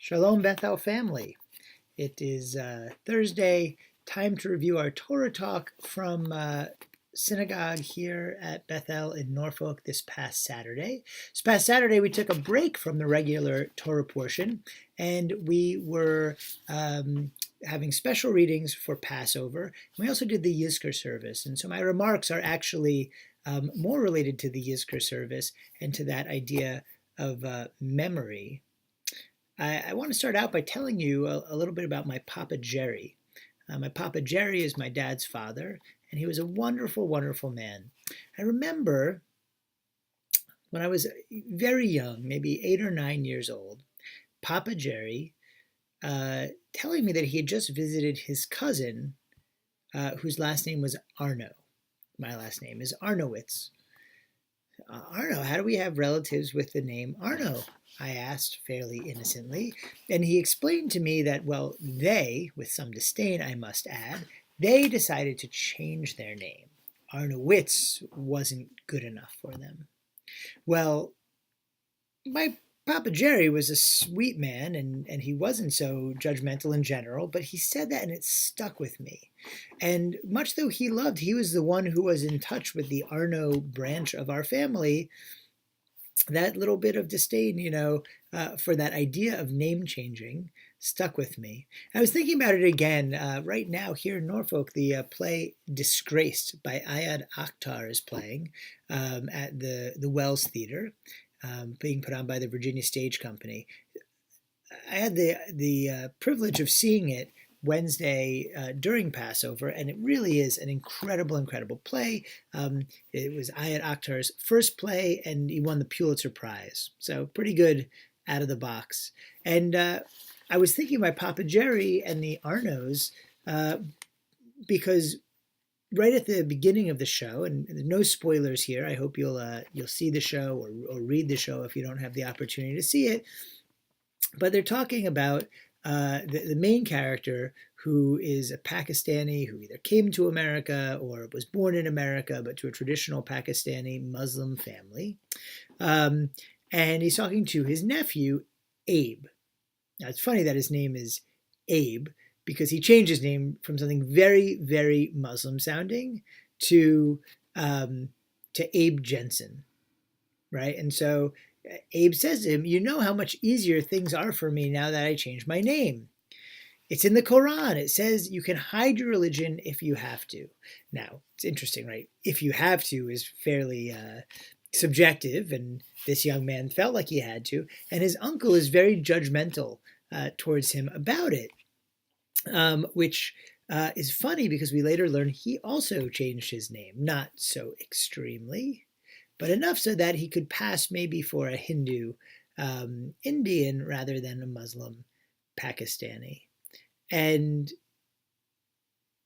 Shalom, Bethel family. It is Thursday, time to review our Torah talk from synagogue here at Bethel in Norfolk this past Saturday. This past Saturday, we took a break from the regular Torah portion, and we were having special readings for Passover. We also did the Yizkor service, and so my remarks are actually more related to the Yizkor service and to that idea of memory. I want to start out by telling you a little bit about my Papa Jerry. My Papa Jerry is my dad's father, and he was a wonderful, wonderful man. I remember when I was very young, maybe 8 or 9 years old, Papa Jerry telling me that he had just visited his cousin, whose last name was Arno. My last name is Arnowitz. Arno, how do we have relatives with the name Arno? I asked fairly innocently, and he explained to me that, well, they, with some disdain I must add, they decided to change their name. Arnowitz wasn't good enough for them. Well, my Papa Jerry was a sweet man, and he wasn't so judgmental in general, but he said that and it stuck with me. And much though he was the one who was in touch with the Arno branch of our family, that little bit of disdain, for that idea of name changing stuck with me. I was thinking about it again. Right now here in Norfolk, the play Disgraced by Ayad Akhtar is playing at the Wells Theater, being put on by the Virginia Stage Company. I had the privilege of seeing it Wednesday during Passover, and it really is an incredible, incredible play. It was Ayad Akhtar's first play, and he won the Pulitzer Prize. So pretty good out of the box. And I was thinking about Papa Jerry and the Arnos because right at the beginning of the show, and no spoilers here, I hope you'll see the show or read the show if you don't have the opportunity to see it, but they're talking about the main character, who is a Pakistani who either came to America or was born in America, but to a traditional Pakistani Muslim family. And he's talking to his nephew, Abe. Now, it's funny that his name is Abe, because he changed his name from something very, very Muslim sounding to Abe Jensen, right? And so Abe says to him, "You know how much easier things are for me now that I changed my name. It's in the Quran. It says you can hide your religion if you have to." Now, it's interesting, right? If you have to is fairly subjective, and this young man felt like he had to, and his uncle is very judgmental towards him about it, which is funny because we later learn he also changed his name, not so extremely, but enough so that he could pass maybe for a Hindu Indian rather than a Muslim Pakistani. And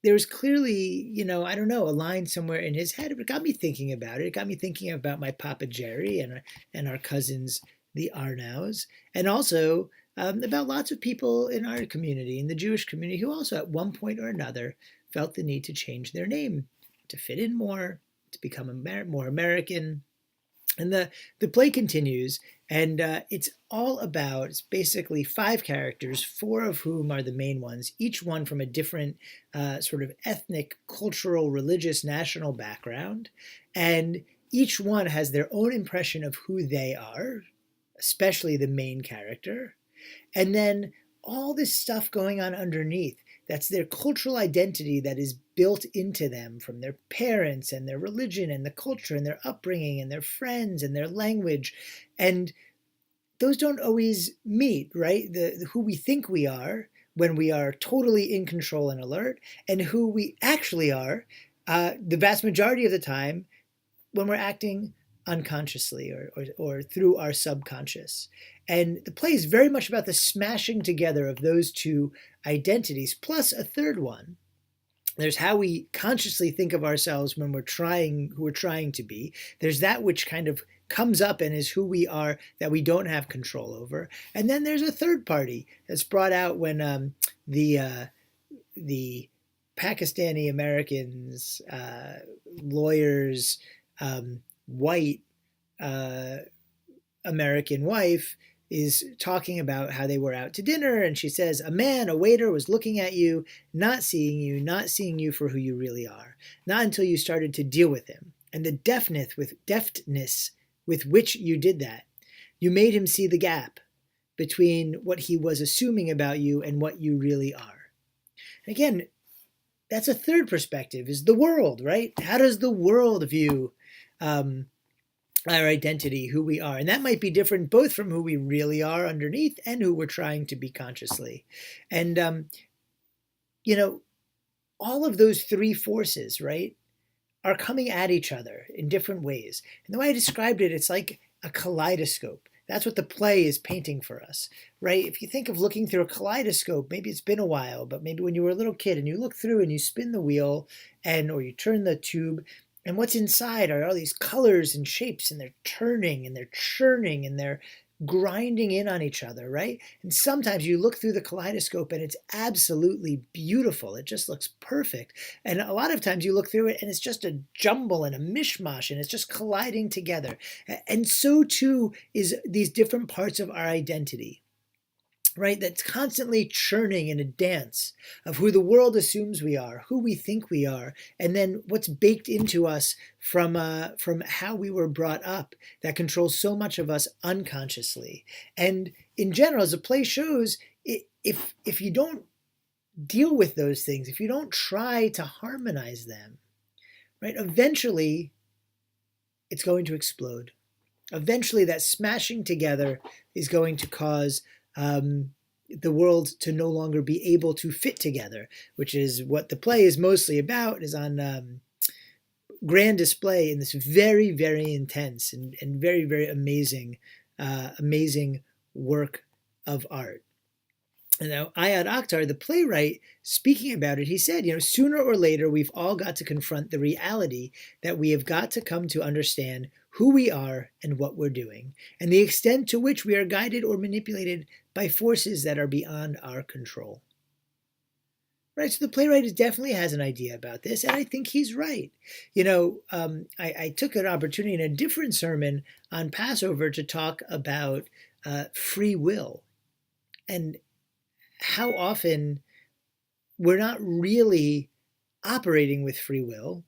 there's clearly, I don't know, a line somewhere in his head. It got me thinking about it. It got me thinking about my Papa Jerry and our cousins, the Arnows, and also about lots of people in our community, in the Jewish community, who also at one point or another felt the need to change their name to fit in more, to become more American. And the play continues, and it's basically 5 characters, 4 of whom are the main ones, each one from a different sort of ethnic, cultural, religious, national background. And each one has their own impression of who they are, especially the main character. And then all this stuff going on underneath. That's their cultural identity that is built into them from their parents and their religion and the culture and their upbringing and their friends and their language. And those don't always meet, right? Who we think we are when we are totally in control and alert, and who we actually are the vast majority of the time when we're acting unconsciously or through our subconscious. And the play is very much about the smashing together of those 2 identities, plus a third one. There's how we consciously think of ourselves when who we're trying to be. There's that which kind of comes up and is who we are that we don't have control over. And then there's a third party that's brought out when the Pakistani Americans, lawyers, white American wife is talking about how they were out to dinner, and she says, a waiter was looking at you, not seeing you for who you really are, not until you started to deal with him. And the deftness with which you did that, you made him see the gap between what he was assuming about you and what you really are. And again, that's a third perspective, is the world, right? How does the world view our identity, who we are? And that might be different both from who we really are underneath and who we're trying to be consciously. And, all of those three forces, right, are coming at each other in different ways. And the way I described it, it's like a kaleidoscope. That's what the play is painting for us, right? If you think of looking through a kaleidoscope, maybe it's been a while, but maybe when you were a little kid and you look through and you spin the wheel or you turn the tube, and what's inside are all these colors and shapes, and they're turning and they're churning and they're grinding in on each other, right? And sometimes you look through the kaleidoscope and it's absolutely beautiful. It just looks perfect. And a lot of times you look through it and it's just a jumble and a mishmash, and it's just colliding together. And so too is these different parts of our identity, right? That's constantly churning in a dance of who the world assumes we are, who we think we are, and then what's baked into us from how we were brought up that controls so much of us unconsciously. And in general, as the play shows, if you don't deal with those things, if you don't try to harmonize them, right, eventually it's going to explode. Eventually that smashing together is going to cause the world to no longer be able to fit together, which is what the play is mostly about. It is on grand display in this very, very intense and very, very amazing work of art. And now Ayad Akhtar, the playwright, speaking about it, he said, sooner or later we've all got to confront the reality that we have got to come to understand who we are and what we're doing, and the extent to which we are guided or manipulated by forces that are beyond our control. Right, so the playwright definitely has an idea about this, and I think he's right. I took an opportunity in a different sermon on Passover to talk about free will, and how often we're not really operating with free will,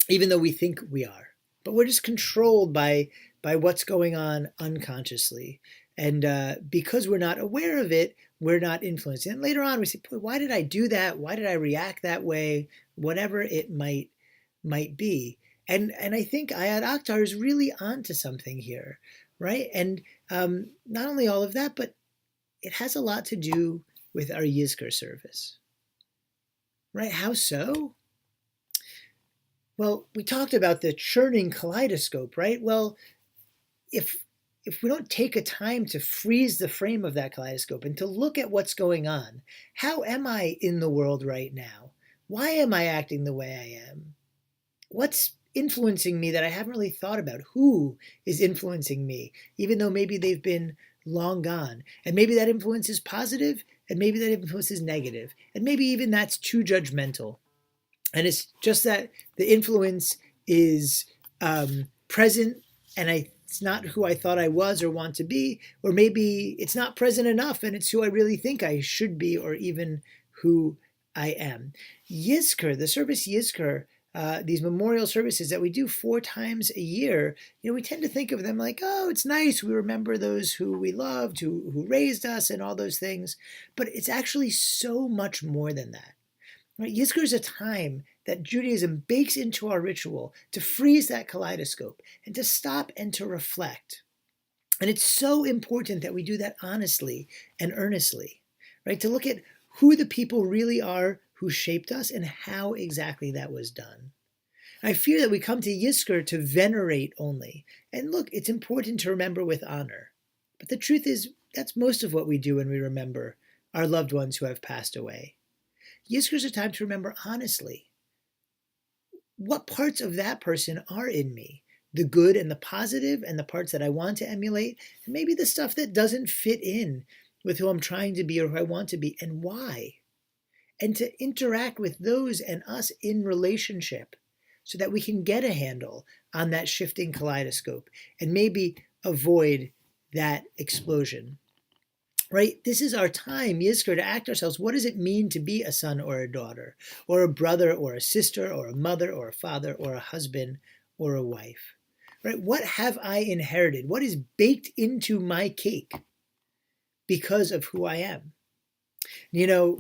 even though we think we are. But we're just controlled by what's going on unconsciously. And because we're not aware of it, we're not influenced. And later on we say, why did I do that? Why did I react that way? Whatever it might be. And I think Ayad Akhtar is really onto something here, right? And not only all of that, but it has a lot to do with our Yizkor service, right? How so? Well, we talked about the churning kaleidoscope, right? Well, if we don't take a time to freeze the frame of that kaleidoscope and to look at what's going on, how am I in the world right now? Why am I acting the way I am? What's influencing me that I haven't really thought about? Who is influencing me, even though maybe they've been long gone? And maybe that influence is positive, and maybe that influence is negative, and maybe even that's too judgmental. And it's just that the influence is present, and it's not who I thought I was or want to be, or maybe it's not present enough and it's who I really think I should be, or even who I am. Yizkor, the service Yizkor, these memorial services that we do 4 times a year, we tend to think of them like, oh, it's nice. We remember those who we loved, who raised us and all those things. But it's actually so much more than that. Right? Yizkor is a time that Judaism bakes into our ritual to freeze that kaleidoscope and to stop and to reflect. And it's so important that we do that honestly and earnestly, right? To look at who the people really are who shaped us and how exactly that was done. I fear that we come to Yizkor to venerate only. And look, it's important to remember with honor. But the truth is, that's most of what we do when we remember our loved ones who have passed away. Yizkor is a time to remember honestly. What parts of that person are in me? The good and the positive and the parts that I want to emulate, and maybe the stuff that doesn't fit in with who I'm trying to be or who I want to be, and why. And to interact with those and us in relationship so that we can get a handle on that shifting kaleidoscope and maybe avoid that explosion. Right? This is our time, Yizkor, to act ourselves. What does it mean to be a son or a daughter, or a brother or a sister, or a mother or a father, or a husband or a wife? Right? What have I inherited? What is baked into my cake because of who I am? You know,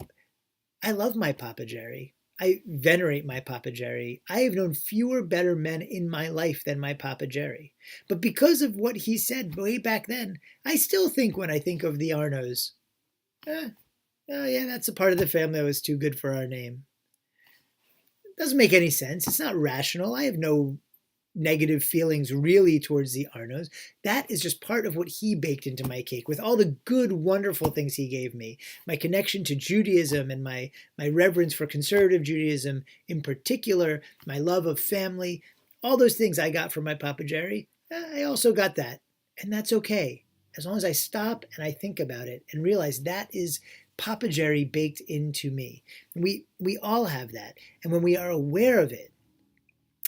I love my Papa Jerry. I venerate my Papa Jerry. I have known fewer better men in my life than my Papa Jerry. But because of what he said way back then, I still think when I think of the Arnos, oh yeah, that's a part of the family that was too good for our name. It doesn't make any sense. It's not rational. I have no negative feelings really towards the Arnos. That is just part of what he baked into my cake with all the good, wonderful things he gave me. My connection to Judaism and my reverence for conservative Judaism in particular, my love of family, all those things I got from my Papa Jerry. I also got that. And that's okay. As long as I stop and I think about it and realize that is Papa Jerry baked into me. We all have that. And when we are aware of it,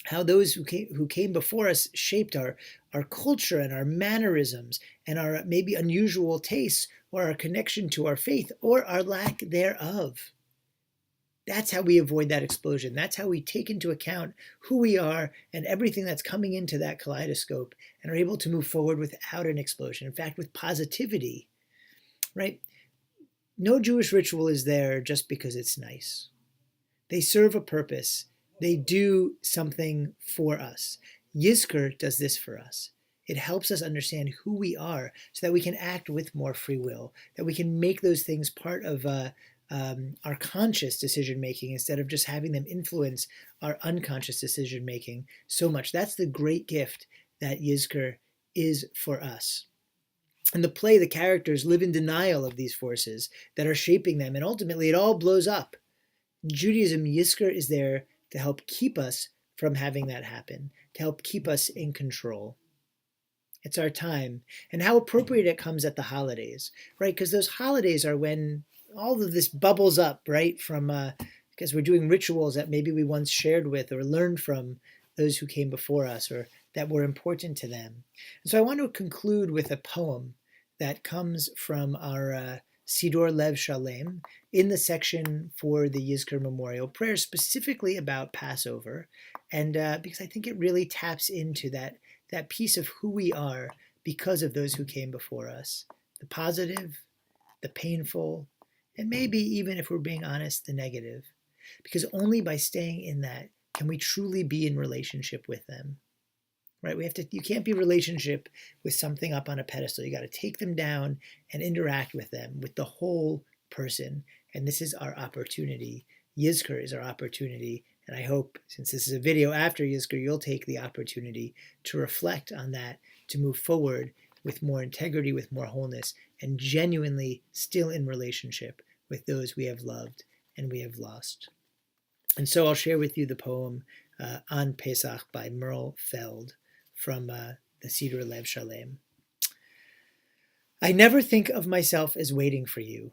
how those who came before us shaped our culture and our mannerisms and our maybe unusual tastes or our connection to our faith or our lack thereof. That's how we avoid that explosion. That's how we take into account who we are and everything that's coming into that kaleidoscope and are able to move forward without an explosion. In fact, with positivity, right? No Jewish ritual is there just because it's nice. They serve a purpose. They do something for us. Yizkor does this for us. It helps us understand who we are so that we can act with more free will, that we can make those things part of our conscious decision-making instead of just having them influence our unconscious decision-making so much. That's the great gift that Yizkor is for us. In the play, the characters live in denial of these forces that are shaping them, and ultimately it all blows up. In Judaism, Yizkor is there to help keep us from having that happen, to help keep us in control. It's our time. And how appropriate it comes at the holidays, right? Because those holidays are when all of this bubbles up, right? From because we're doing rituals that maybe we once shared with or learned from those who came before us or that were important to them. And so I want to conclude with a poem that comes from our Siddur Lev Shalem in the section for the Yizkor Memorial Prayers, specifically about Passover, and because I think it really taps into that piece of who we are because of those who came before us, the positive, the painful, and maybe even if we're being honest, the negative, because only by staying in that can we truly be in relationship with them. Right? You can't be in relationship with something up on a pedestal. You got to take them down and interact with them, with the whole person. And this is our opportunity. Yizkor is our opportunity. And I hope, since this is a video after Yizkor, you'll take the opportunity to reflect on that, to move forward with more integrity, with more wholeness, and genuinely still in relationship with those we have loved and we have lost. And so I'll share with you the poem on Pesach by Merle Feld from the Siddur Lev Shalem. I never think of myself as waiting for you.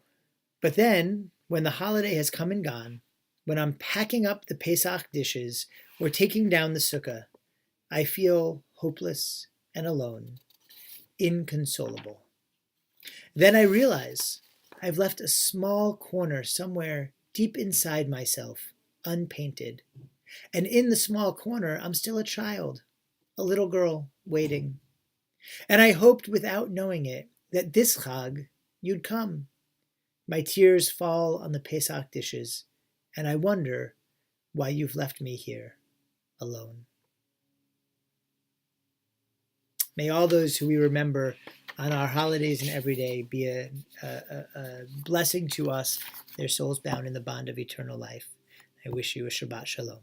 But then, when the holiday has come and gone, when I'm packing up the Pesach dishes or taking down the sukkah, I feel hopeless and alone, inconsolable. Then I realize I've left a small corner somewhere deep inside myself, unpainted. And in the small corner, I'm still a child, a little girl waiting. And I hoped without knowing it that this Chag you'd come. My tears fall on the Pesach dishes, and I wonder why you've left me here alone. May all those who we remember on our holidays and every day be a blessing to us, their souls bound in the bond of eternal life. I wish you a Shabbat Shalom.